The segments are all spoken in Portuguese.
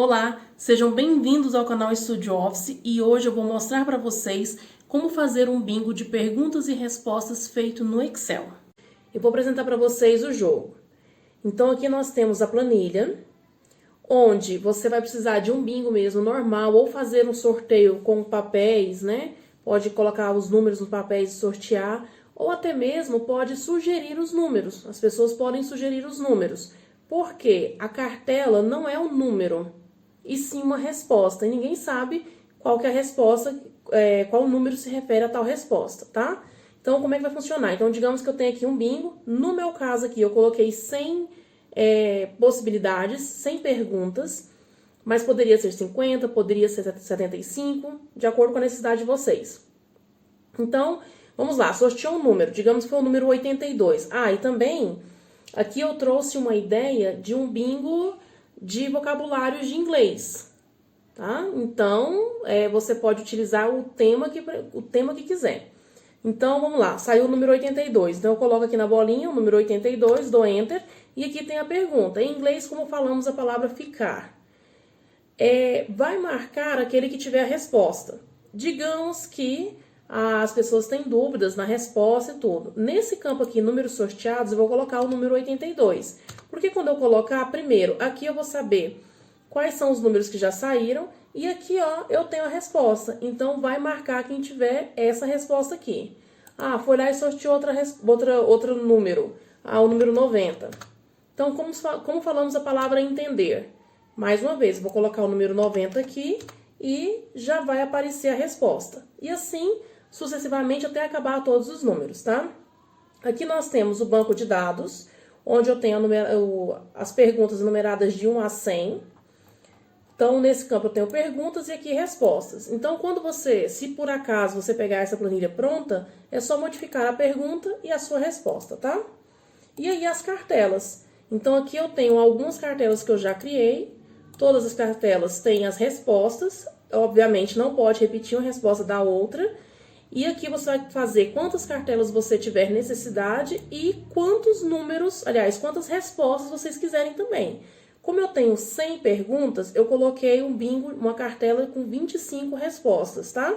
Olá, sejam bem-vindos ao canal Studio Office e hoje eu vou mostrar para vocês como fazer um bingo de perguntas e respostas feito no Excel. Eu vou apresentar para vocês o jogo. Então aqui nós temos a planilha, onde você vai precisar de um bingo mesmo normal ou fazer um sorteio com papéis, né? Pode colocar os números nos papéis e sortear, ou até mesmo pode sugerir os números. As pessoas podem sugerir os números. Porque a cartela não é um número, e sim uma resposta. E ninguém sabe qual que é a resposta, qual número se refere a tal resposta, tá? Então, como é que vai funcionar? Então, digamos que eu tenho aqui um bingo. No meu caso aqui, eu coloquei 100 possibilidades, 100 perguntas. Mas poderia ser 50, poderia ser 75, de acordo com a necessidade de vocês. Então, vamos lá, sorteou um número. Digamos que foi o número 82. E também... aqui eu trouxe uma ideia de um bingo de vocabulários de inglês, tá? Então, você pode utilizar o tema que quiser. Então, vamos lá, saiu o número 82. Então, eu coloco aqui na bolinha o número 82, dou Enter, e aqui tem a pergunta. Em inglês, como falamos a palavra ficar? Vai marcar aquele que tiver a resposta. Digamos que as pessoas têm dúvidas na resposta e tudo. Nesse campo aqui, números sorteados, eu vou colocar o número 82. Porque quando eu colocar, primeiro, aqui eu vou saber quais são os números que já saíram. E aqui, ó, eu tenho a resposta. Então, vai marcar quem tiver essa resposta aqui. Foi lá e sorteou outro número. O número 90. Então, como falamos a palavra entender? Mais uma vez, vou colocar o número 90 aqui e já vai aparecer a resposta. E assim sucessivamente até acabar todos os números, tá? Aqui nós temos o banco de dados, onde eu tenho as perguntas numeradas de 1 a 100. Então, nesse campo eu tenho perguntas e aqui respostas. Então, se por acaso você pegar essa planilha pronta, é só modificar a pergunta e a sua resposta, tá? E aí as cartelas. Então, aqui eu tenho algumas cartelas que eu já criei. Todas as cartelas têm as respostas. Obviamente, não pode repetir uma resposta da outra. E aqui você vai fazer quantas cartelas você tiver necessidade e quantos números, aliás, quantas respostas vocês quiserem também. Como eu tenho 100 perguntas, eu coloquei um bingo, uma cartela com 25 respostas, tá?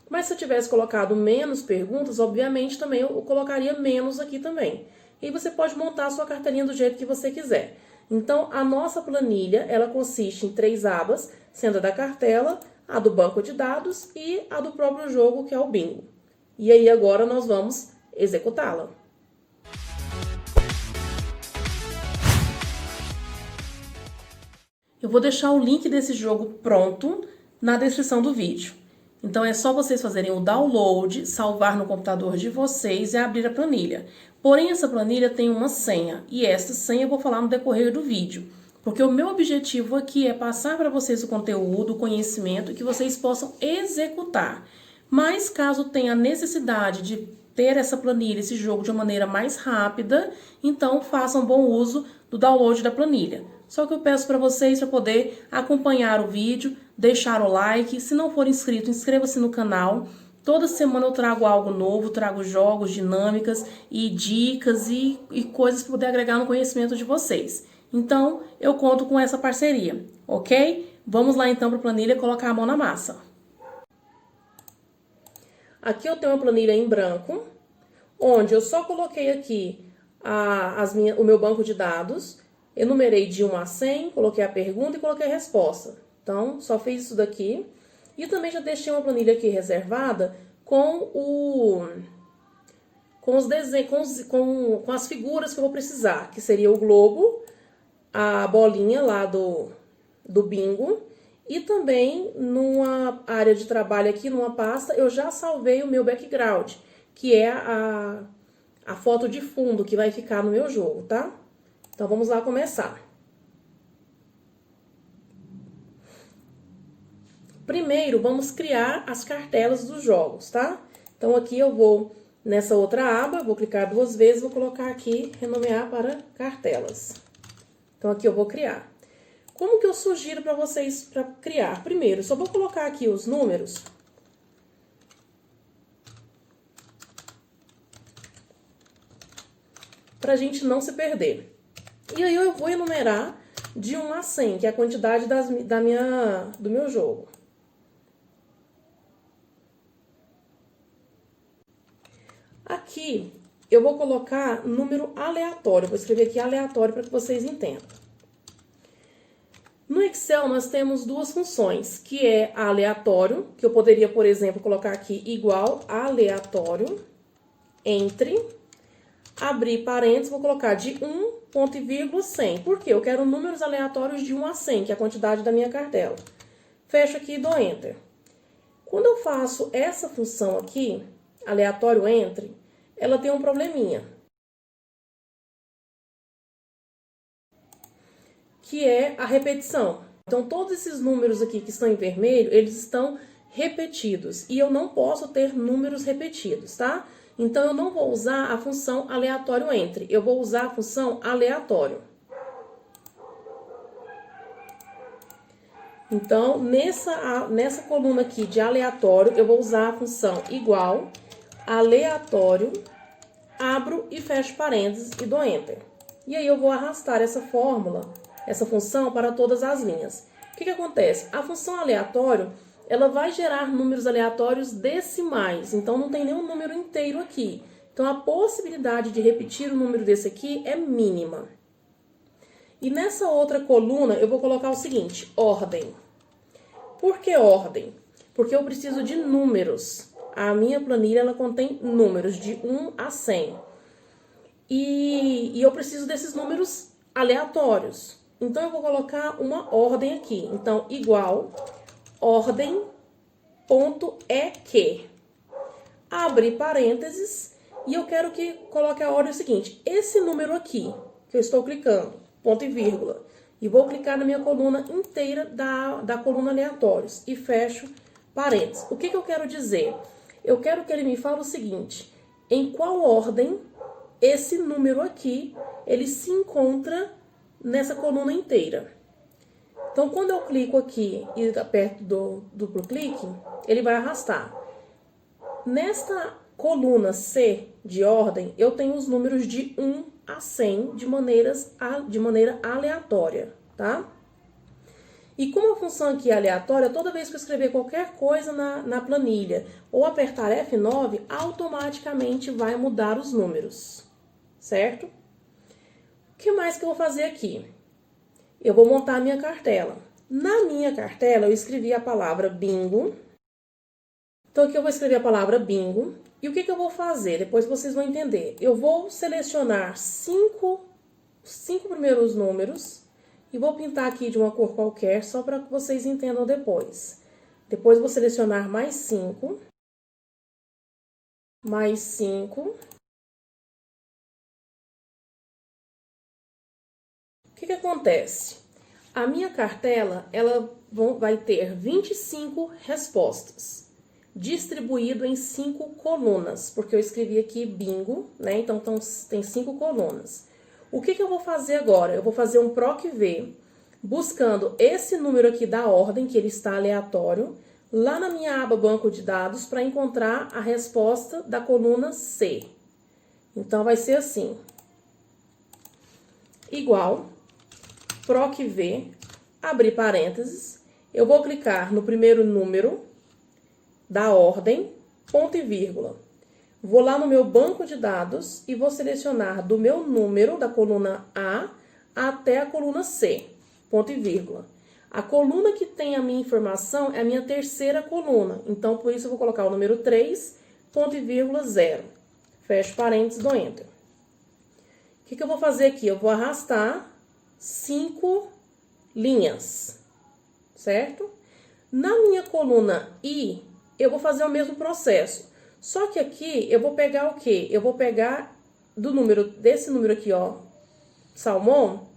Mas se eu tivesse colocado menos perguntas, obviamente também eu colocaria menos aqui também. E você pode montar a sua cartelinha do jeito que você quiser. Então, a nossa planilha, ela consiste em 3 abas, sendo a da cartela, a do banco de dados e a do próprio jogo, que é o bingo. E aí, agora nós vamos executá-la. Eu vou deixar o link desse jogo pronto na descrição do vídeo. Então, é só vocês fazerem o download, salvar no computador de vocês e abrir a planilha. Porém, essa planilha tem uma senha, e essa senha eu vou falar no decorrer do vídeo. Porque o meu objetivo aqui é passar para vocês o conteúdo, o conhecimento, que vocês possam executar. Mas, caso tenha necessidade de ter essa planilha, esse jogo de uma maneira mais rápida, então façam bom uso do download da planilha. Só que eu peço para vocês para poder acompanhar o vídeo, deixar o like. Se não for inscrito, inscreva-se no canal. Toda semana eu trago algo novo, trago jogos, dinâmicas e dicas e coisas para poder agregar no conhecimento de vocês. Então, eu conto com essa parceria, ok? Vamos lá então para a planilha colocar a mão na massa. Aqui eu tenho uma planilha em branco, onde eu só coloquei aqui o meu banco de dados, enumerei de 1 a 100, coloquei a pergunta e coloquei a resposta. Então, só fiz isso daqui. E também já deixei uma planilha aqui reservada com os desenhos, com as figuras que eu vou precisar, que seria o globo, a bolinha lá do bingo, e também numa área de trabalho aqui, numa pasta, eu já salvei o meu background, que é a foto de fundo que vai ficar no meu jogo, tá? Então, vamos lá começar. Primeiro, vamos criar as cartelas dos jogos, tá? Então, aqui eu vou, nessa outra aba, vou clicar 2 vezes, vou colocar aqui, renomear para cartelas. Então, aqui eu vou criar. Como que eu sugiro para vocês para criar? Primeiro, só vou colocar aqui os números. Para a gente não se perder. E aí eu vou enumerar de 1 a 100, que é a quantidade do meu jogo. Aqui, eu vou colocar número aleatório. Vou escrever aqui aleatório para que vocês entendam. No Excel, nós temos duas funções, que é aleatório, que eu poderia, por exemplo, colocar aqui igual aleatório, entre, abrir parênteses, vou colocar de 1, ponto e vírgula, 100. Por quê? Eu quero números aleatórios de 1 a 100, que é a quantidade da minha cartela. Fecho aqui e dou Enter. Quando eu faço essa função aqui, aleatório entre, ela tem um probleminha, que é a repetição. Então, todos esses números aqui que estão em vermelho, eles estão repetidos. E eu não posso ter números repetidos, tá? Então, eu não vou usar a função aleatório entre. Eu vou usar a função aleatório. Então, nessa coluna aqui de aleatório, eu vou usar a função igual, aleatório, abro e fecho parênteses e dou Enter. E aí, eu vou arrastar essa fórmula, essa função, para todas as linhas. O que acontece? A função aleatório, ela vai gerar números aleatórios decimais. Então, não tem nenhum número inteiro aqui. Então, a possibilidade de repetir o número desse aqui é mínima. E nessa outra coluna, eu vou colocar o seguinte, ordem. Por que ordem? Porque eu preciso de números. A minha planilha, ela contém números de 1 a 100. E eu preciso desses números aleatórios. Então, eu vou colocar uma ordem aqui. Então, igual, ordem, ponto, é que. Abrir parênteses, e eu quero que coloque a ordem seguinte. Esse número aqui, que eu estou clicando, ponto e vírgula, e vou clicar na minha coluna inteira da coluna aleatórios, e fecho parênteses. O que eu quero dizer? Eu quero que ele me fale o seguinte, em qual ordem esse número aqui, ele se encontra nessa coluna inteira. Então, quando eu clico aqui e aperto duplo clique, ele vai arrastar. Nesta coluna C de ordem, eu tenho os números de 1 a 100 de maneira aleatória, tá? E como a função aqui é aleatória, toda vez que eu escrever qualquer coisa na planilha ou apertar F9, automaticamente vai mudar os números, certo? O que mais que eu vou fazer aqui? Eu vou montar a minha cartela. Na minha cartela, eu escrevi a palavra bingo. Então, aqui eu vou escrever a palavra bingo. E o que eu vou fazer? Depois vocês vão entender. Eu vou selecionar cinco primeiros números e vou pintar aqui de uma cor qualquer, só para que vocês entendam depois. Depois vou selecionar mais 5. Mais 5. O que acontece? A minha cartela, ela vai ter 25 respostas, distribuído em 5 colunas, porque eu escrevi aqui bingo, né? Então, tem 5 colunas. O que eu vou fazer agora? Eu vou fazer um PROC-V, buscando esse número aqui da ordem, que ele está aleatório, lá na minha aba banco de dados, para encontrar a resposta da coluna C. Então, vai ser assim, igual, PROC-V, abrir parênteses, eu vou clicar no primeiro número da ordem, ponto e vírgula. Vou lá no meu banco de dados e vou selecionar do meu número, da coluna A, até a coluna C, ponto e vírgula. A coluna que tem a minha informação é a minha terceira coluna, então por isso eu vou colocar o número 3, ponto e vírgula, 0. Fecho parênteses, dou Enter. O que eu vou fazer aqui? Eu vou arrastar 5 linhas, certo? Na minha coluna I, eu vou fazer o mesmo processo. Só que aqui, eu vou pegar o quê? Eu vou pegar desse número aqui, ó, Salmão,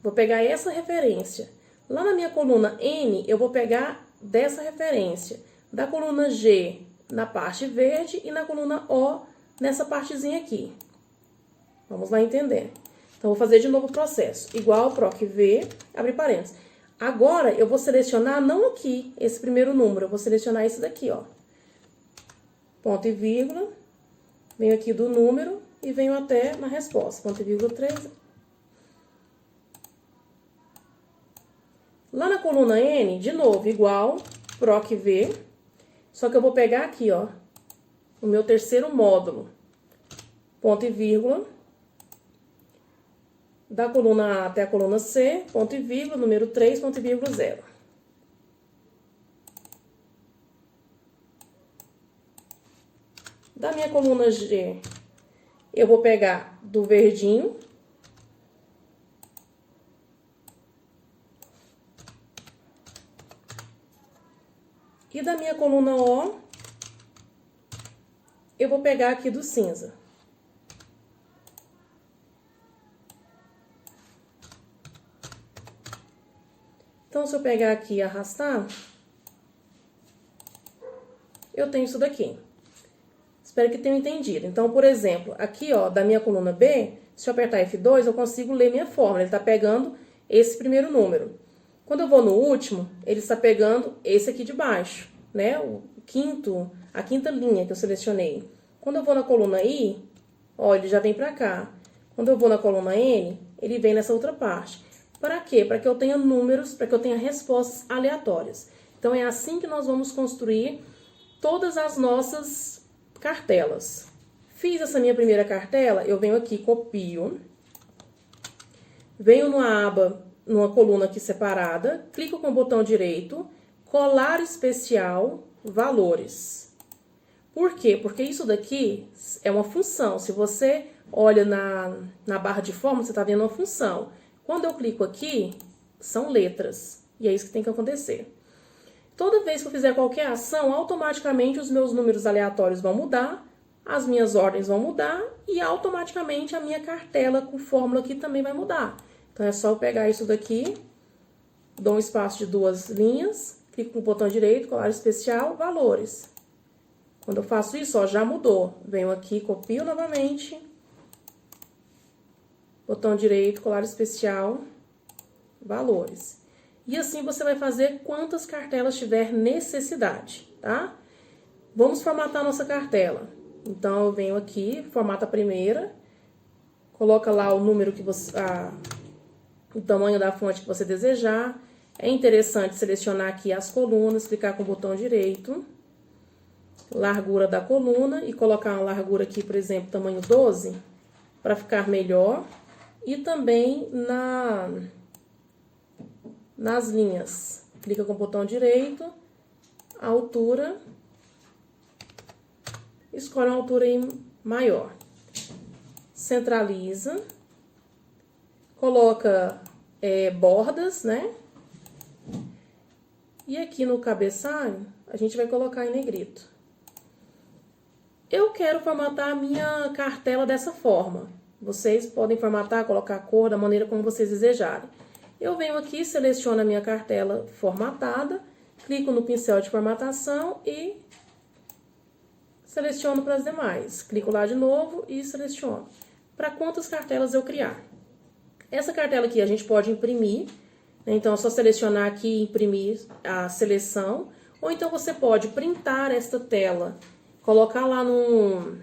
vou pegar essa referência. Lá na minha coluna N, eu vou pegar dessa referência. Da coluna G, na parte verde, e na coluna O, nessa partezinha aqui. Vamos lá entender. Então, vou fazer de novo o processo. Igual PROC-V, abre parênteses. Agora, eu vou selecionar, não aqui, esse primeiro número, eu vou selecionar esse daqui, ó. Ponto e vírgula, venho aqui do número e venho até na resposta. Ponto e vírgula 3. Lá na coluna N, de novo, igual, PROC V, só que eu vou pegar aqui, ó, o meu terceiro módulo, ponto e vírgula, da coluna A até a coluna C, ponto e vírgula, número 3, ponto e vírgula 0. Da minha coluna G, eu vou pegar do verdinho, e da minha coluna O, eu vou pegar aqui do cinza. Então, se eu pegar aqui e arrastar, eu tenho isso daqui. Espero que tenham entendido. Então, por exemplo, aqui, ó, da minha coluna B, se eu apertar F2, eu consigo ler minha fórmula. Ele tá pegando esse primeiro número. Quando eu vou no último, ele está pegando esse aqui de baixo, né? A quinta linha que eu selecionei. Quando eu vou na coluna I, ó, ele já vem pra cá. Quando eu vou na coluna N, ele vem nessa outra parte. Para quê? Para que eu tenha números, para que eu tenha respostas aleatórias. Então, é assim que nós vamos construir todas as nossas cartelas. Fiz essa minha primeira cartela, eu venho aqui, copio, venho numa aba, numa coluna aqui separada, clico com o botão direito, colar especial, valores. Por quê? Porque isso daqui é uma função. Se você olha na barra de fórmula, você está vendo uma função. Quando eu clico aqui, são letras. E é isso que tem que acontecer. Toda vez que eu fizer qualquer ação, automaticamente os meus números aleatórios vão mudar, as minhas ordens vão mudar e automaticamente a minha cartela com fórmula aqui também vai mudar. Então, é só eu pegar isso daqui, dou um espaço de 2 linhas, clico com o botão direito, colar especial, valores. Quando eu faço isso, ó, já mudou. Venho aqui, copio novamente, botão direito, colar especial, valores. E assim você vai fazer quantas cartelas tiver necessidade, tá? Vamos formatar a nossa cartela. Então, eu venho aqui, formata a primeira, coloca lá o número que você... o tamanho da fonte que você desejar. É interessante selecionar aqui as colunas, clicar com o botão direito, largura da coluna e colocar uma largura aqui, por exemplo, tamanho 12, para ficar melhor. E também nas linhas, clica com o botão direito, altura, escolhe uma altura aí maior, centraliza, coloca bordas, né? E aqui no cabeçalho, a gente vai colocar em negrito. Eu quero formatar a minha cartela dessa forma. Vocês podem formatar, colocar a cor da maneira como vocês desejarem. Eu venho aqui, seleciono a minha cartela formatada, clico no pincel de formatação e seleciono para as demais. Clico lá de novo e seleciono. Para quantas cartelas eu criar? Essa cartela aqui a gente pode imprimir, né? Então é só selecionar aqui e imprimir a seleção. Ou então você pode printar esta tela, colocar lá no...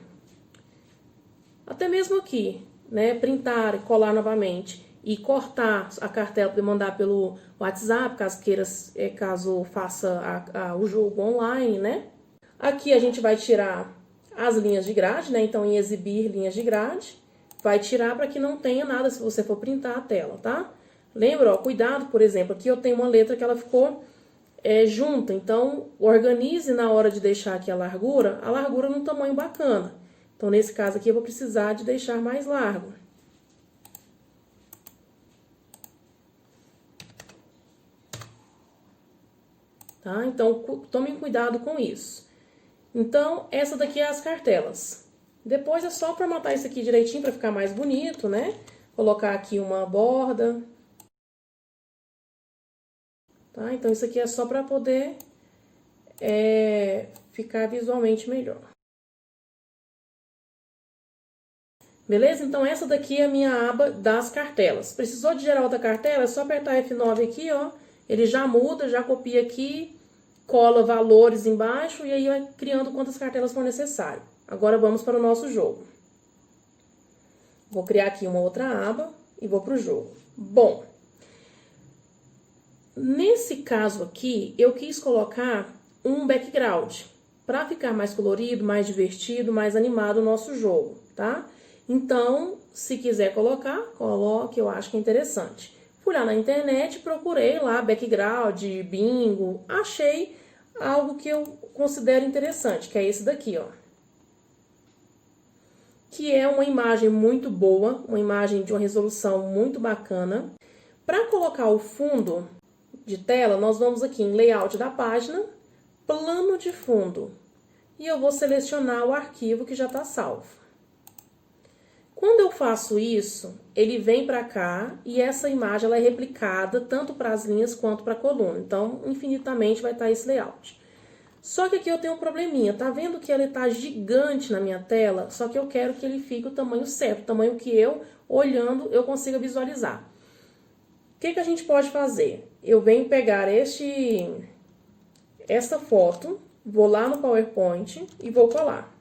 até mesmo aqui, né? Printar e colar novamente. E cortar a cartela para mandar pelo WhatsApp, caso queira, caso faça o jogo online, né? Aqui a gente vai tirar as linhas de grade, né? Então, em exibir linhas de grade, vai tirar para que não tenha nada se você for printar a tela, tá? Lembra, ó, cuidado, por exemplo, aqui eu tenho uma letra que ela ficou junta, então organize na hora de deixar aqui a largura num tamanho bacana. Então, nesse caso aqui, eu vou precisar de deixar mais largo. Tá? Então, tomem cuidado com isso. Então, essa daqui é as cartelas. Depois é só formatar isso aqui direitinho para ficar mais bonito, né? Colocar aqui uma borda. Tá? Então, isso aqui é só para poder ficar visualmente melhor. Beleza? Então, essa daqui é a minha aba das cartelas. Precisou de gerar outra cartela? É só apertar F9 aqui, ó. Ele já muda, já copia aqui, cola valores embaixo e aí vai criando quantas cartelas for necessário. Agora vamos para o nosso jogo. Vou criar aqui uma outra aba e vou para o jogo. Bom, Nesse caso aqui, eu quis colocar um background para ficar mais colorido, mais divertido, mais animado o nosso jogo, tá? Então, se quiser colocar, coloque, eu acho que é interessante. Fui lá na internet, procurei lá background, bingo, achei algo que eu considero interessante, que é esse daqui, ó. Que é uma imagem muito boa, uma imagem de uma resolução muito bacana. Para colocar o fundo de tela, nós vamos aqui em layout da página, plano de fundo. E eu vou selecionar o arquivo que já está salvo. Quando eu faço isso, ele vem para cá e essa imagem ela é replicada tanto para as linhas quanto para a coluna. Então, infinitamente vai estar esse layout. Só que aqui eu tenho um probleminha, tá vendo que ele tá gigante na minha tela? Só que eu quero que ele fique o tamanho certo, o tamanho que eu, olhando, eu consiga visualizar. O que a gente pode fazer? Eu venho pegar esta foto, vou lá no PowerPoint e vou colar.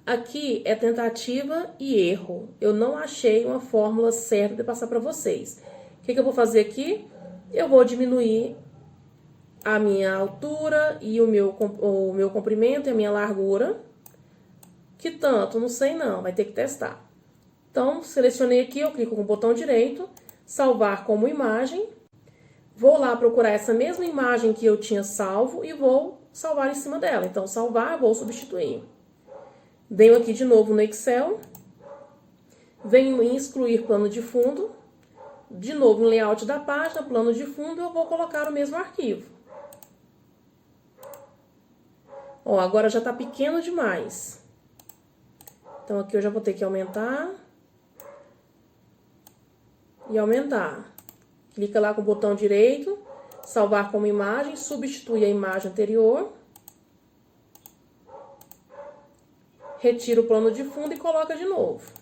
Aqui é tentativa e erro. Eu não achei uma fórmula certa de passar para vocês. O que eu vou fazer aqui? Eu vou diminuir a minha altura e o meu comprimento e a minha largura. Que tanto? Não sei não, vai ter que testar. Então, selecionei aqui, eu clico com o botão direito, salvar como imagem. Vou lá procurar essa mesma imagem que eu tinha salvo e vou salvar em cima dela. Então, salvar, vou substituir. Venho aqui de novo no Excel. Venho em excluir plano de fundo. De novo, no layout da página, plano de fundo, eu vou colocar o mesmo arquivo. Ó, agora já tá pequeno demais. Então, aqui eu já vou ter que aumentar. E aumentar. Clica lá com o botão direito, salvar como imagem, substitui a imagem anterior. Retira o plano de fundo e coloca de novo.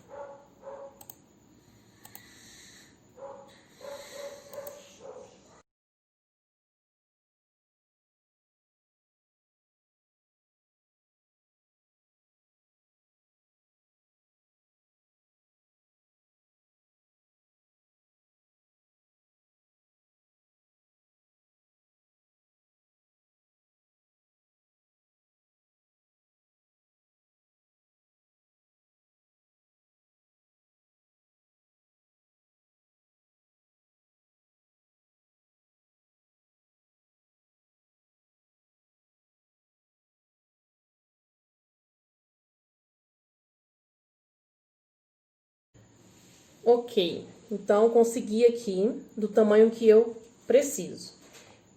Ok, então consegui aqui do tamanho que eu preciso.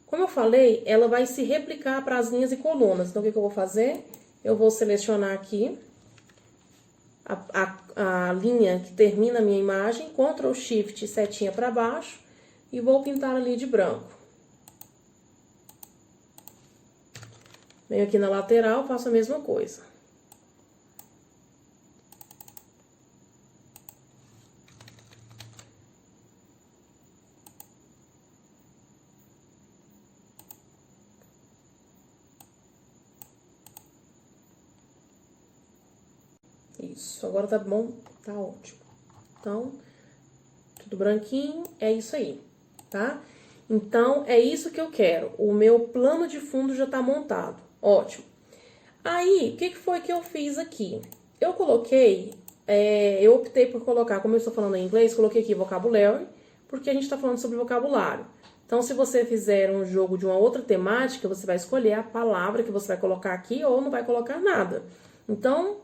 Como eu falei, ela vai se replicar para as linhas e colunas. Então, o que eu vou fazer? Eu vou selecionar aqui a linha que termina a minha imagem, Ctrl Shift, setinha para baixo, e vou pintar ali de branco. Venho aqui na lateral, faço a mesma coisa. Isso, agora tá bom, tá ótimo. Então, tudo branquinho, é isso aí, tá? Então, é isso que eu quero. O meu plano de fundo já tá montado. Ótimo. Aí, o que foi que eu fiz aqui? Eu coloquei, eu optei por colocar, como eu estou falando em inglês, coloquei aqui vocabulary, porque a gente tá falando sobre vocabulário. Então, se você fizer um jogo de uma outra temática, você vai escolher a palavra que você vai colocar aqui ou não vai colocar nada. Então,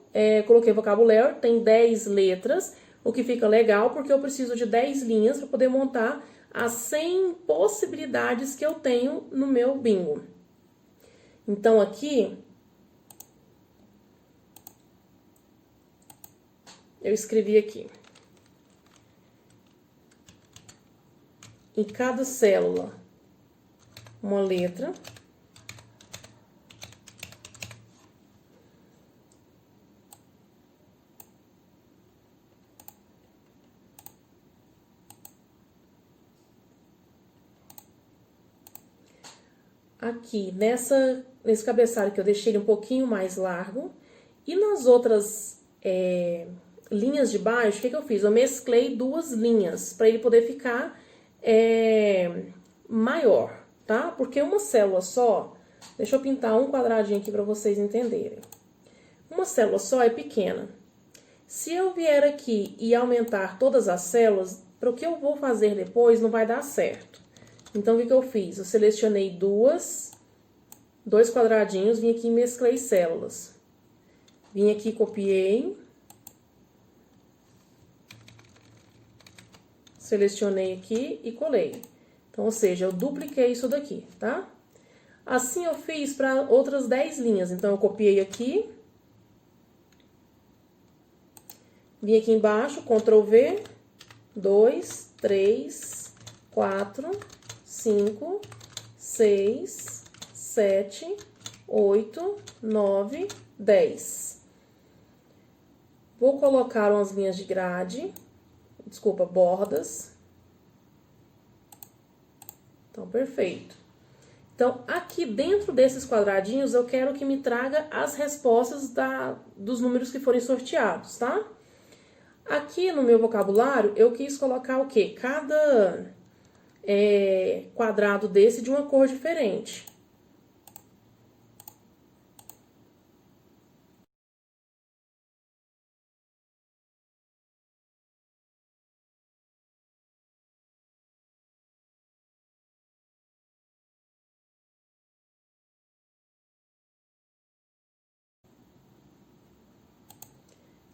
coloquei vocabulary, tem 10 letras, o que fica legal porque eu preciso de 10 linhas para poder montar as 100 possibilidades que eu tenho no meu bingo. Então, aqui, eu escrevi aqui. Em cada célula, uma letra. Aqui, nesse cabeçalho que eu deixei ele um pouquinho mais largo. E nas outras linhas de baixo, o que eu fiz? Eu mesclei duas linhas, para ele poder ficar maior, tá? Porque uma célula só, deixa eu pintar um quadradinho aqui para vocês entenderem. Uma célula só é pequena. Se eu vier aqui e aumentar todas as células, para o que eu vou fazer depois não vai dar certo. Então, o que eu fiz? Eu selecionei dois quadradinhos, vim aqui e mesclei células. Vim aqui, copiei. Selecionei aqui e colei. Então, ou seja, eu dupliquei isso daqui, tá? Assim eu fiz para outras 10 linhas. Então, eu copiei aqui. Vim aqui embaixo, Ctrl V, 2, 3, 4, 5, 6, 7, 8, 9, 10. Vou colocar umas linhas de grade, desculpa, bordas. Então, perfeito. Então, aqui dentro desses quadradinhos, eu quero que me traga as respostas dos números que forem sorteados, tá? Aqui no meu vocabulário, eu quis colocar o quê? Cada quadrado desse de uma cor diferente.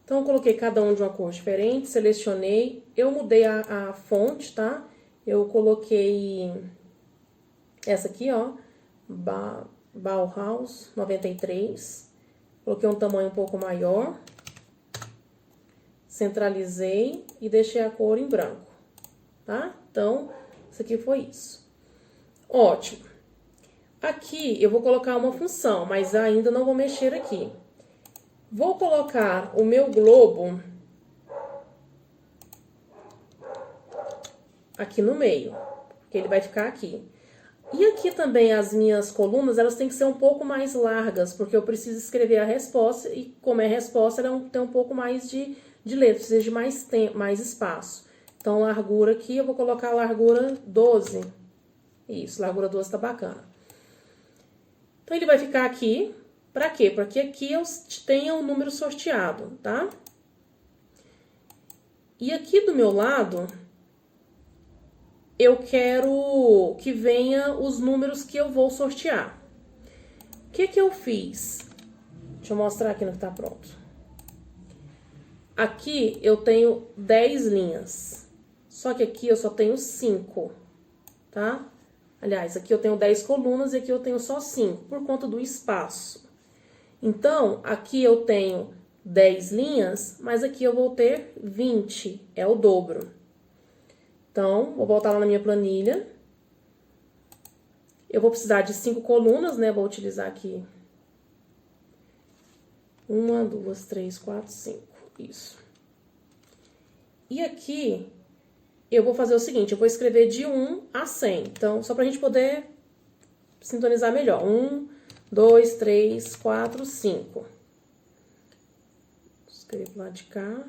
Então, eu coloquei cada um de uma cor diferente, selecionei. Eu mudei a fonte, tá? Eu coloquei essa aqui, ó, Bauhaus 93. Coloquei um tamanho um pouco maior. Centralizei e deixei a cor em branco, tá? Então, isso aqui foi isso. Ótimo. Aqui eu vou colocar uma função, mas ainda não vou mexer aqui. Vou colocar o meu globo aqui no meio, porque ele vai ficar aqui. E aqui também as minhas colunas, elas têm que ser um pouco mais largas, porque eu preciso escrever a resposta, e como é resposta, ela tem um pouco mais de letra, precisa de mais tempo, mais espaço. Então, largura aqui, eu vou colocar a largura 12. Isso, largura 12 tá bacana. Então, ele vai ficar aqui. Pra quê? Para que aqui eu tenha o número sorteado, tá? E aqui do meu lado, eu quero que venha os números que eu vou sortear. O que que eu fiz? Deixa eu mostrar aqui no que tá pronto. Aqui eu tenho 10 linhas, só que aqui eu só tenho 5, tá? Aliás, aqui eu tenho 10 colunas e aqui eu tenho só 5, por conta do espaço. Então, aqui eu tenho 10 linhas, mas aqui eu vou ter 20, é o dobro. Então, vou voltar lá na minha planilha. Eu vou precisar de 5 colunas, né? Vou utilizar aqui 1, 2, 3, 4, 5. Isso. E aqui, eu vou fazer o seguinte, eu vou escrever de 1 a 100. Então, só pra gente poder sintonizar melhor. 1, 2, 3, 4, 5. Escrevo do lado de cá.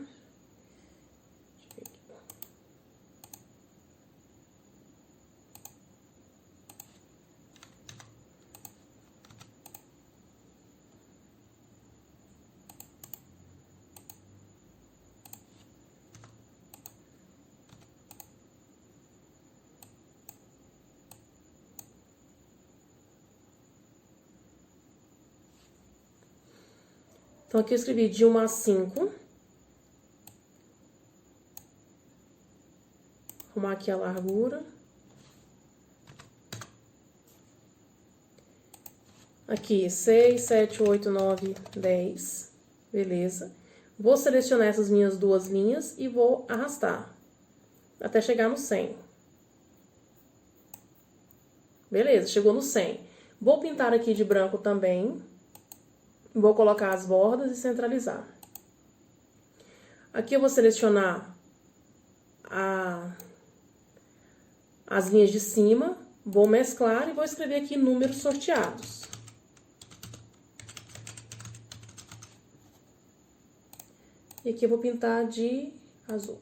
Então, aqui eu escrevi de 1 a 5. Arrumar aqui a largura. Aqui, 6, 7, 8, 9, 10. Beleza. Vou selecionar essas minhas duas linhas e vou arrastar até chegar no 100. Beleza, chegou no 100. Vou pintar aqui de branco também. Vou colocar as bordas e centralizar. Aqui eu vou selecionar as linhas de cima, vou mesclar e vou escrever aqui números sorteados. E aqui eu vou pintar de azul.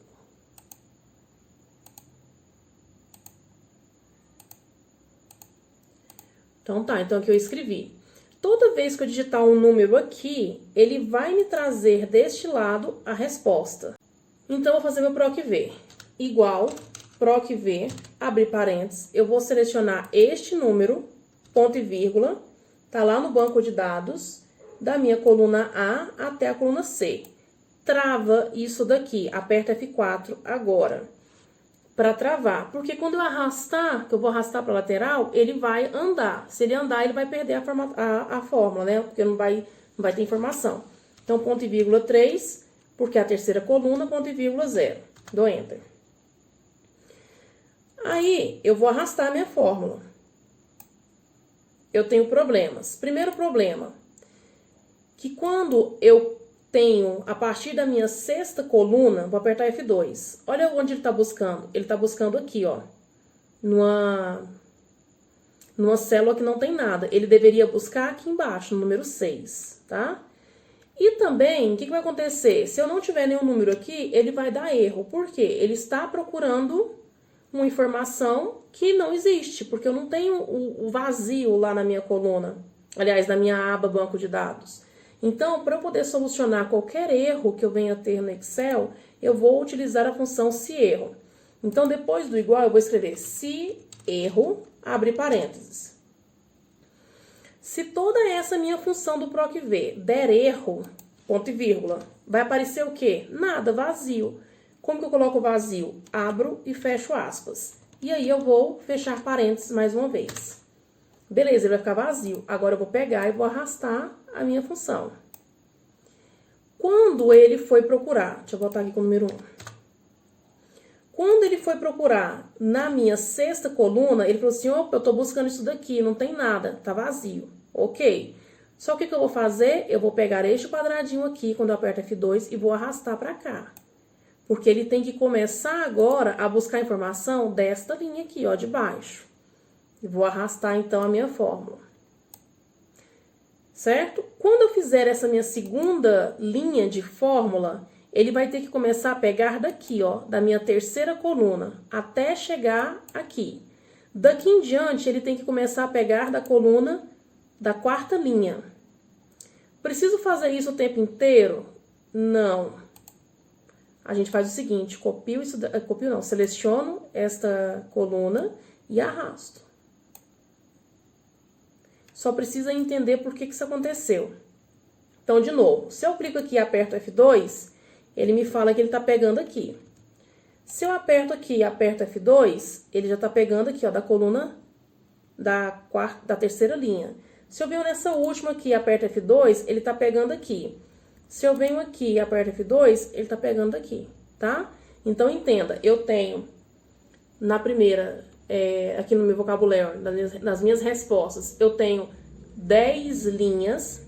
Então tá, então aqui eu escrevi. Toda vez que eu digitar um número aqui, ele vai me trazer deste lado a resposta. Então, eu vou fazer meu PROC-V. Igual, PROC-V, abrir parênteses, eu vou selecionar este número, ponto e vírgula, tá lá no banco de dados, da minha coluna A até a coluna C. Trava isso daqui, aperta F4 agora, para travar. Porque quando eu arrastar, que eu vou arrastar para lateral, ele vai andar. Se ele andar, ele vai perder a fórmula, né? Porque não vai ter informação. Então, ponto e vírgula 3, porque é a terceira coluna, ponto e vírgula 0. Dou Enter. Aí, eu vou arrastar a minha fórmula. Eu tenho problemas. Primeiro problema, que quando eu tenho, a partir da minha sexta coluna, vou apertar F2. Olha onde ele está buscando. Ele está buscando aqui, ó, numa célula que não tem nada. Ele deveria buscar aqui embaixo, no número 6, tá? E também, o que vai acontecer? Se eu não tiver nenhum número aqui, ele vai dar erro. Por quê? Ele está procurando uma informação que não existe, porque eu não tenho o vazio lá na minha coluna. Aliás, na minha aba banco de dados. Então, para eu poder solucionar qualquer erro que eu venha a ter no Excel, eu vou utilizar a função se erro. Então, depois do igual, eu vou escrever se erro, abre parênteses. Se toda essa minha função do PROC-V der erro, ponto e vírgula, vai aparecer o quê? Nada, vazio. Como que eu coloco vazio? Abro e fecho aspas. E aí eu vou fechar parênteses mais uma vez. Beleza, ele vai ficar vazio. Agora eu vou pegar e vou arrastar a minha função. Quando ele foi procurar, deixa eu voltar aqui com o número 1. Quando ele foi procurar na minha sexta coluna, ele falou assim, opa, eu tô buscando isso daqui, não tem nada, tá vazio. Ok. Só que o que eu vou fazer? Eu vou pegar este quadradinho aqui, quando eu aperto F2, e vou arrastar pra cá. Porque ele tem que começar agora a buscar informação desta linha aqui, ó, de baixo. E vou arrastar, então, a minha fórmula. Certo? Quando eu fizer essa minha segunda linha de fórmula, ele vai ter que começar a pegar daqui, ó, da minha terceira coluna, até chegar aqui. Daqui em diante, ele tem que começar a pegar da coluna da quarta linha. Preciso fazer isso o tempo inteiro? Não. A gente faz o seguinte, seleciono esta coluna e arrasto. Só precisa entender por que isso aconteceu. Então, de novo, se eu clico aqui e aperto F2, ele me fala que ele está pegando aqui. Se eu aperto aqui e aperto F2, ele já está pegando aqui, ó, da coluna da terceira linha. Se eu venho nessa última aqui e aperto F2, ele está pegando aqui. Se eu venho aqui e aperto F2, ele está pegando aqui, tá? Então, entenda, eu tenho na primeira, aqui no meu vocabulário, nas minhas respostas, eu tenho 10 linhas.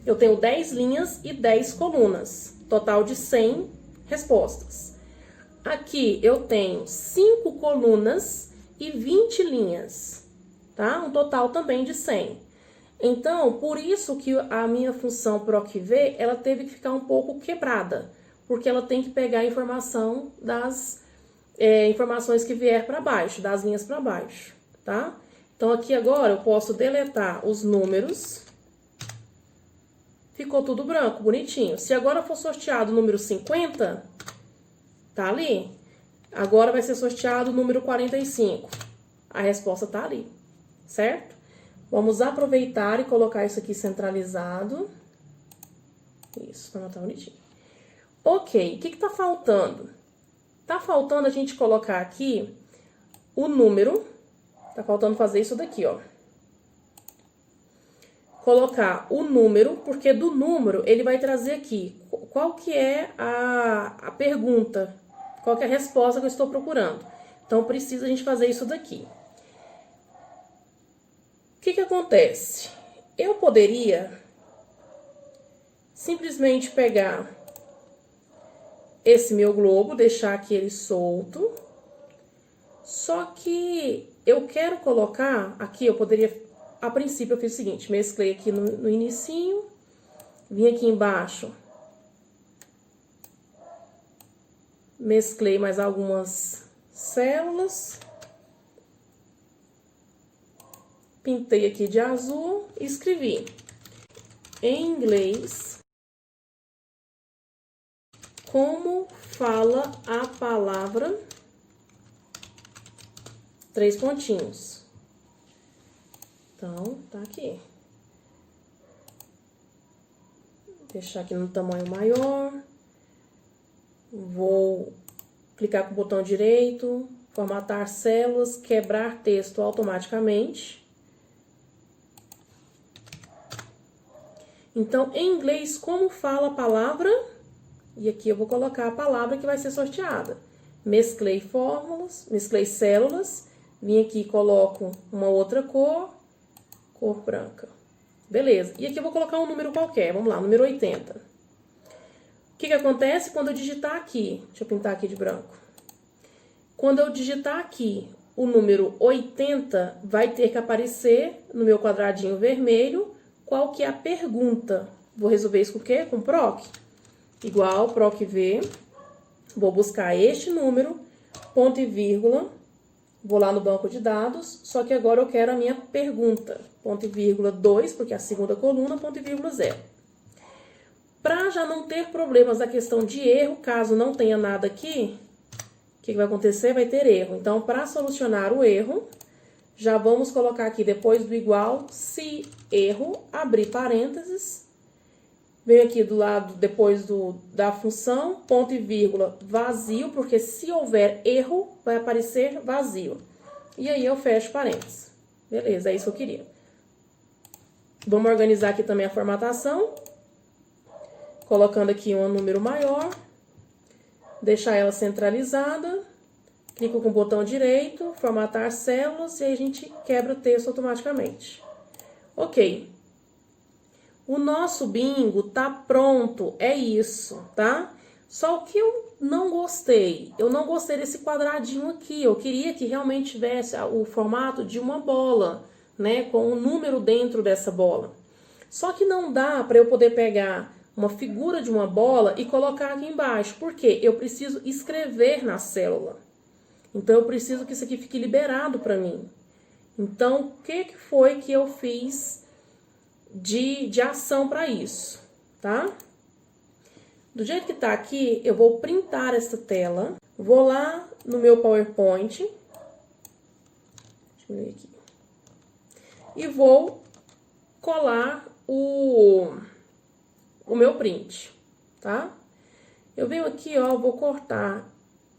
Eu tenho 10 linhas e 10 colunas, total de 100 respostas. Aqui eu tenho 5 colunas e 20 linhas, tá? Um total também de 100. Então, por isso que a minha função PROC-V, ela teve que ficar um pouco quebrada, porque ela tem que pegar a informação das informações que vier para baixo, das linhas para baixo, tá? Então, aqui agora eu posso deletar os números. Ficou tudo branco, bonitinho. Se agora for sorteado o número 50, tá ali. Agora vai ser sorteado o número 45. A resposta tá ali, certo? Vamos aproveitar e colocar isso aqui centralizado. Isso, tá bonitinho. Ok, o que tá faltando? Tá faltando a gente colocar aqui o número. Tá faltando fazer isso daqui, ó. Colocar o número, porque do número ele vai trazer aqui qual que é a pergunta, qual que é a resposta que eu estou procurando. Então, precisa a gente fazer isso daqui. O que acontece? Eu poderia simplesmente pegar esse meu globo, deixar aqui ele solto, só que eu quero colocar aqui, eu poderia... A princípio eu fiz o seguinte, mesclei aqui no inicinho, vim aqui embaixo, mesclei mais algumas células, pintei aqui de azul e escrevi em inglês como fala a palavra, 3 pontinhos. Então, tá aqui. Vou deixar aqui no tamanho maior. Vou clicar com o botão direito, formatar células, quebrar texto automaticamente. Então, em inglês, como fala a palavra? E aqui eu vou colocar a palavra que vai ser sorteada. Mesclei fórmulas, mesclei células, vim aqui e coloco uma outra cor branca. Beleza, e aqui eu vou colocar um número qualquer, vamos lá, número 80. O que acontece quando eu digitar aqui? Deixa eu pintar aqui de branco. Quando eu digitar aqui o número 80, vai ter que aparecer no meu quadradinho vermelho qual que é a pergunta. Vou resolver isso com o quê? Com PROC. Igual PROC V, vou buscar este número, ponto e vírgula, vou lá no banco de dados, só que agora eu quero a minha pergunta, ponto e vírgula 2, porque é a segunda coluna, ponto e vírgula 0. Para já não ter problemas da questão de erro, caso não tenha nada aqui, o que vai acontecer? Vai ter erro. Então, para solucionar o erro, já vamos colocar aqui depois do igual, se erro, abrir parênteses, venho aqui do lado, depois da função, ponto e vírgula, vazio, porque se houver erro, vai aparecer vazio. E aí eu fecho parênteses. Beleza, é isso que eu queria. Vamos organizar aqui também a formatação. Colocando aqui um número maior. Deixar ela centralizada. Clico com o botão direito, formatar células, e aí a gente quebra o texto automaticamente. Ok. O nosso bingo tá pronto, é isso, tá? Só o que eu não gostei desse quadradinho aqui. Eu queria que realmente tivesse o formato de uma bola, né? Com um número dentro dessa bola. Só que não dá para eu poder pegar uma figura de uma bola e colocar aqui embaixo. Por quê? Eu preciso escrever na célula. Então, eu preciso que isso aqui fique liberado para mim. Então, o que foi que eu fiz de ação para isso, tá? Do jeito que tá aqui, eu vou printar essa tela, vou lá no meu PowerPoint, deixa eu ver aqui, e vou colar o meu print, tá? Eu venho aqui, ó, vou cortar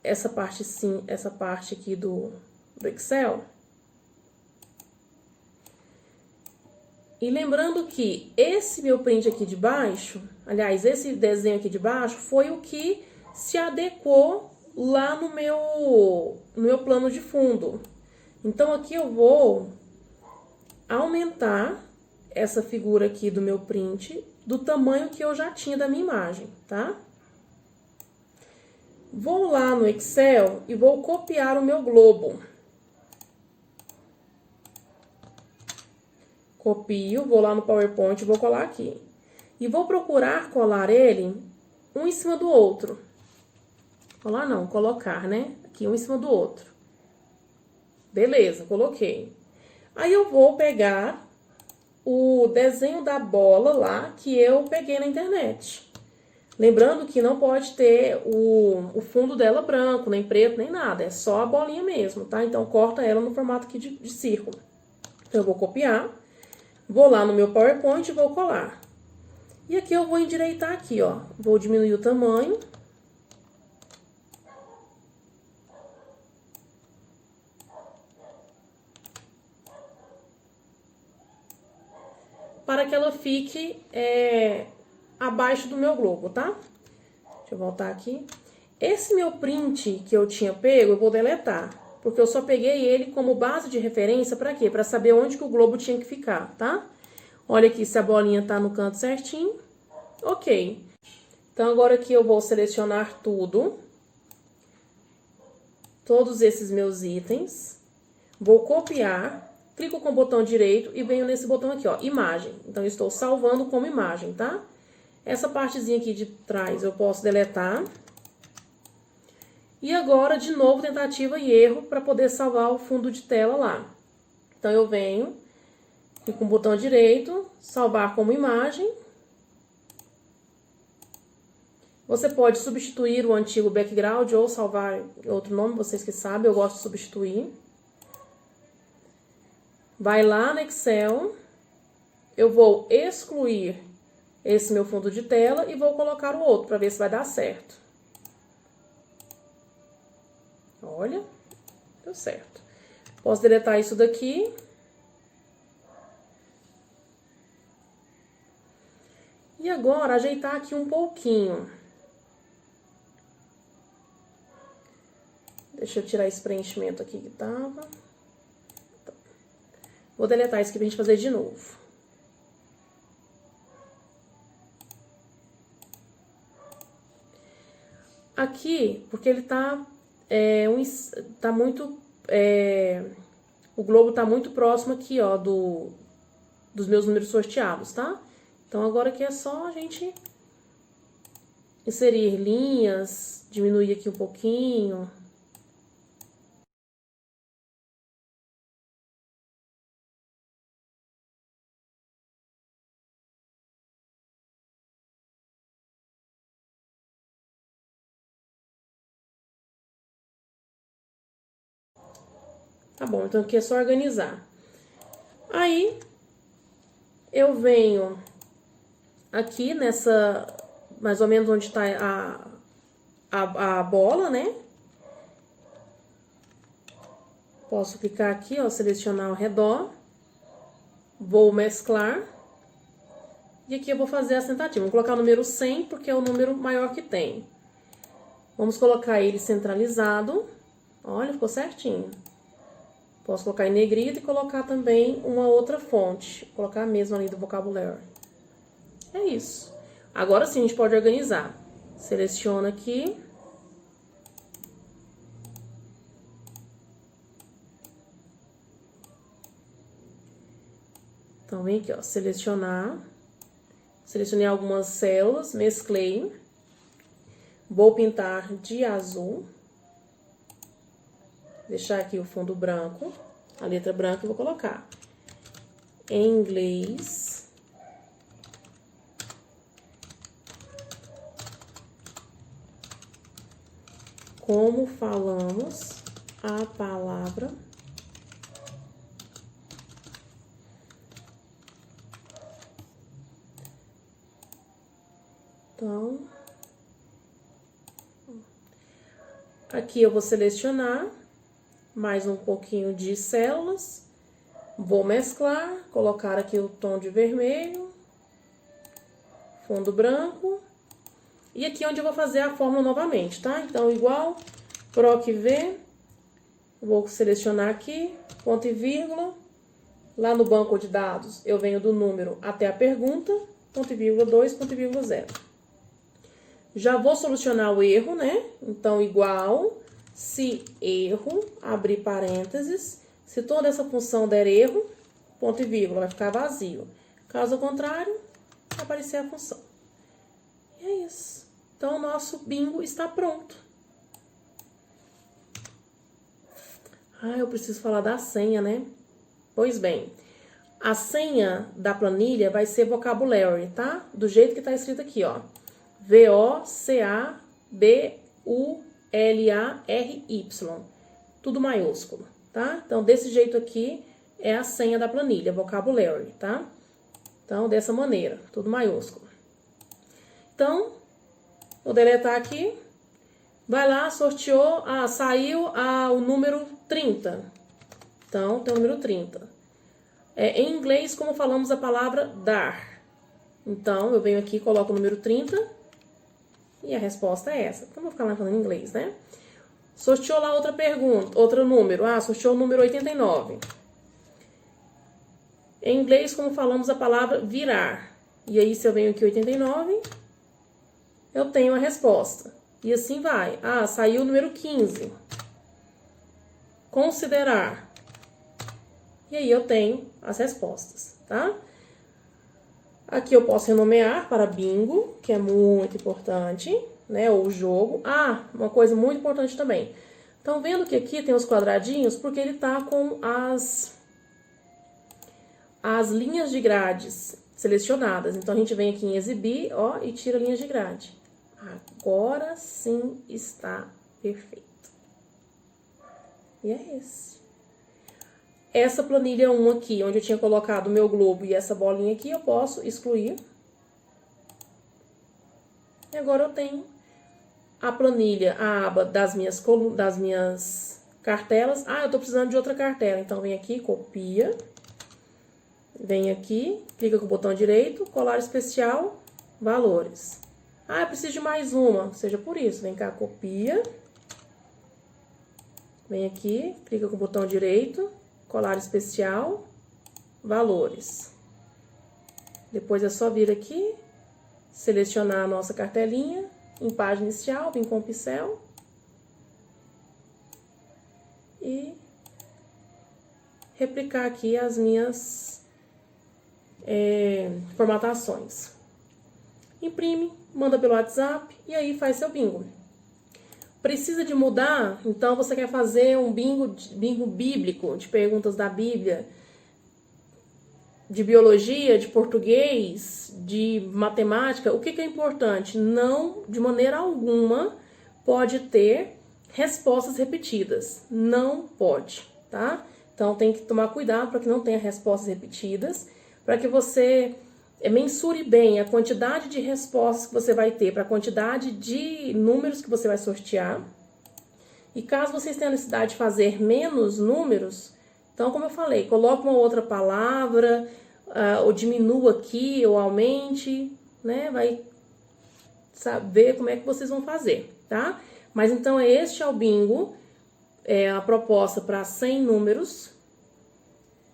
essa parte essa parte aqui do Excel. E lembrando que esse meu print aqui de baixo, aliás, esse desenho aqui de baixo, foi o que se adequou lá no meu plano de fundo. Então, aqui eu vou aumentar essa figura aqui do meu print do tamanho que eu já tinha da minha imagem, tá? Vou lá no Excel e vou copiar o meu globo. Copio, vou lá no PowerPoint e vou colar aqui. E vou procurar colar ele um em cima do outro. Colar não, colocar, né? Aqui um em cima do outro. Beleza, coloquei. Aí eu vou pegar o desenho da bola lá que eu peguei na internet. Lembrando que não pode ter o fundo dela branco, nem preto, nem nada. É só a bolinha mesmo, tá? Então, corta ela no formato aqui de círculo. Então, eu vou copiar. Vou lá no meu PowerPoint e vou colar. E aqui eu vou endireitar aqui, ó. Vou diminuir o tamanho. Para que ela fique abaixo do meu globo, tá? Deixa eu voltar aqui. Esse meu print que eu tinha pego, eu vou deletar. Porque eu só peguei ele como base de referência para quê? Para saber onde que o globo tinha que ficar, tá? Olha aqui se a bolinha tá no canto certinho. Ok. Então, agora aqui eu vou selecionar tudo. Todos esses meus itens. Vou copiar. Clico com o botão direito e venho nesse botão aqui, ó, imagem. Então, eu estou salvando como imagem, tá? Essa partezinha aqui de trás eu posso deletar. E agora, de novo, tentativa e erro para poder salvar o fundo de tela lá. Então, eu venho, E com o botão direito, salvar como imagem. Você pode substituir o antigo background ou salvar outro nome, vocês que sabem, eu gosto de substituir. Vai lá no Excel, eu vou excluir esse meu fundo de tela e vou colocar o outro para ver se vai dar certo. Olha, deu certo. Posso deletar isso daqui. E agora, ajeitar aqui um pouquinho. Deixa eu tirar esse preenchimento aqui que tava. Vou deletar isso aqui pra gente fazer de novo. Aqui, porque ele tá, o globo tá muito próximo aqui, ó, dos meus números sorteados, tá? Então, agora aqui é só a gente inserir linhas, diminuir aqui um pouquinho. Tá bom, então aqui é só organizar. Aí, eu venho aqui nessa, mais ou menos onde tá a bola, né? Posso clicar aqui, ó, selecionar ao redor. Vou mesclar. E aqui eu vou fazer a tentativa. Vou colocar o número 100, porque é o número maior que tem. Vamos colocar ele centralizado. Olha, ficou certinho. Posso colocar em negrito e colocar também uma outra fonte. Vou colocar a mesma ali do vocabulário. É isso. Agora sim a gente pode organizar. Seleciona aqui. Então, vem aqui, ó, selecionar. Selecionei algumas células, mesclei. Vou pintar de azul. Deixar aqui o fundo branco, a letra branca, e vou colocar em inglês. Como falamos a palavra então, aqui eu vou selecionar mais um pouquinho de células, vou mesclar, colocar aqui o tom de vermelho, fundo branco, e aqui é onde eu vou fazer a fórmula novamente, tá? Então, igual, PROC V, vou selecionar aqui, ponto e vírgula, lá no banco de dados eu venho do número até a pergunta, ponto e vírgula 2, ponto e vírgula 0. Já vou solucionar o erro, né? Então, igual, se erro, abrir parênteses, se toda essa função der erro, ponto e vírgula, vai ficar vazio. Caso contrário, vai aparecer a função. E é isso. Então, o nosso bingo está pronto. Ah, eu preciso falar da senha, né? Pois bem, a senha da planilha vai ser vocabulary, tá? Do jeito que tá escrito aqui, ó. VOCABULARY. Tudo maiúsculo, tá? Então, desse jeito aqui é a senha da planilha, vocabulary, tá? Então, dessa maneira, tudo maiúsculo. Então, vou deletar aqui. Vai lá, sorteou, saiu o número 30. Então, tem o número 30. Em inglês, como falamos a palavra dar. Então, eu venho aqui e coloco o número 30. E a resposta é essa. Então, vou ficar lá falando em inglês, né? Sorteou lá outra pergunta, outro número. Sorteou o número 89. Em inglês, como falamos a palavra virar. E aí, se eu venho aqui 89, eu tenho a resposta. E assim vai. Saiu o número 15. Considerar. E aí, eu tenho as respostas, tá? Aqui eu posso renomear para bingo, que é muito importante, né? Ou jogo. Uma coisa muito importante também. Estão vendo que aqui tem os quadradinhos? Porque ele tá com as linhas de grades selecionadas. Então, a gente vem aqui em exibir, ó, e tira linhas de grade. Agora sim está perfeito. E é esse. Essa planilha 1 aqui, onde eu tinha colocado o meu globo e essa bolinha aqui, eu posso excluir. E agora eu tenho a planilha, a aba das minhas cartelas. Ah, eu tô precisando de outra cartela. Então, vem aqui, copia. Vem aqui, clica com o botão direito, colar especial, valores. Ah, eu preciso de mais uma, seja por isso. Vem cá, copia. Vem aqui, clica com o botão direito, colar especial, valores. Depois é só vir aqui, selecionar a nossa cartelinha, em página inicial, vim com o pincel. E replicar aqui as minhas formatações. Imprime, manda pelo WhatsApp e aí faz seu bingo. Precisa de mudar? Então, você quer fazer um bingo bíblico, de perguntas da Bíblia, de biologia, de português, de matemática. O que é importante? Não, de maneira alguma, pode ter respostas repetidas. Não pode, tá? Então, tem que tomar cuidado para que não tenha respostas repetidas, para que você mensure bem a quantidade de respostas que você vai ter, para a quantidade de números que você vai sortear. E caso vocês tenham necessidade de fazer menos números, então, como eu falei, coloque uma outra palavra, ou diminua aqui, ou aumente, né? Vai saber como é que vocês vão fazer, tá? Mas então, este é o bingo, a proposta para 100 números,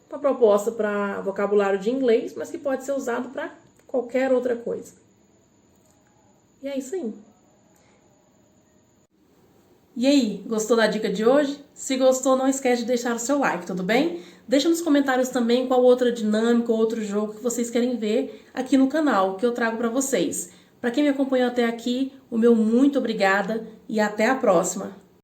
uma proposta para vocabulário de inglês, mas que pode ser usado para qualquer outra coisa. E é isso aí. E aí, gostou da dica de hoje? Se gostou, não esquece de deixar o seu like, tudo bem? Deixa nos comentários também qual outra dinâmica ou outro jogo que vocês querem ver aqui no canal, que eu trago para vocês. Para quem me acompanhou até aqui, o meu muito obrigada e até a próxima!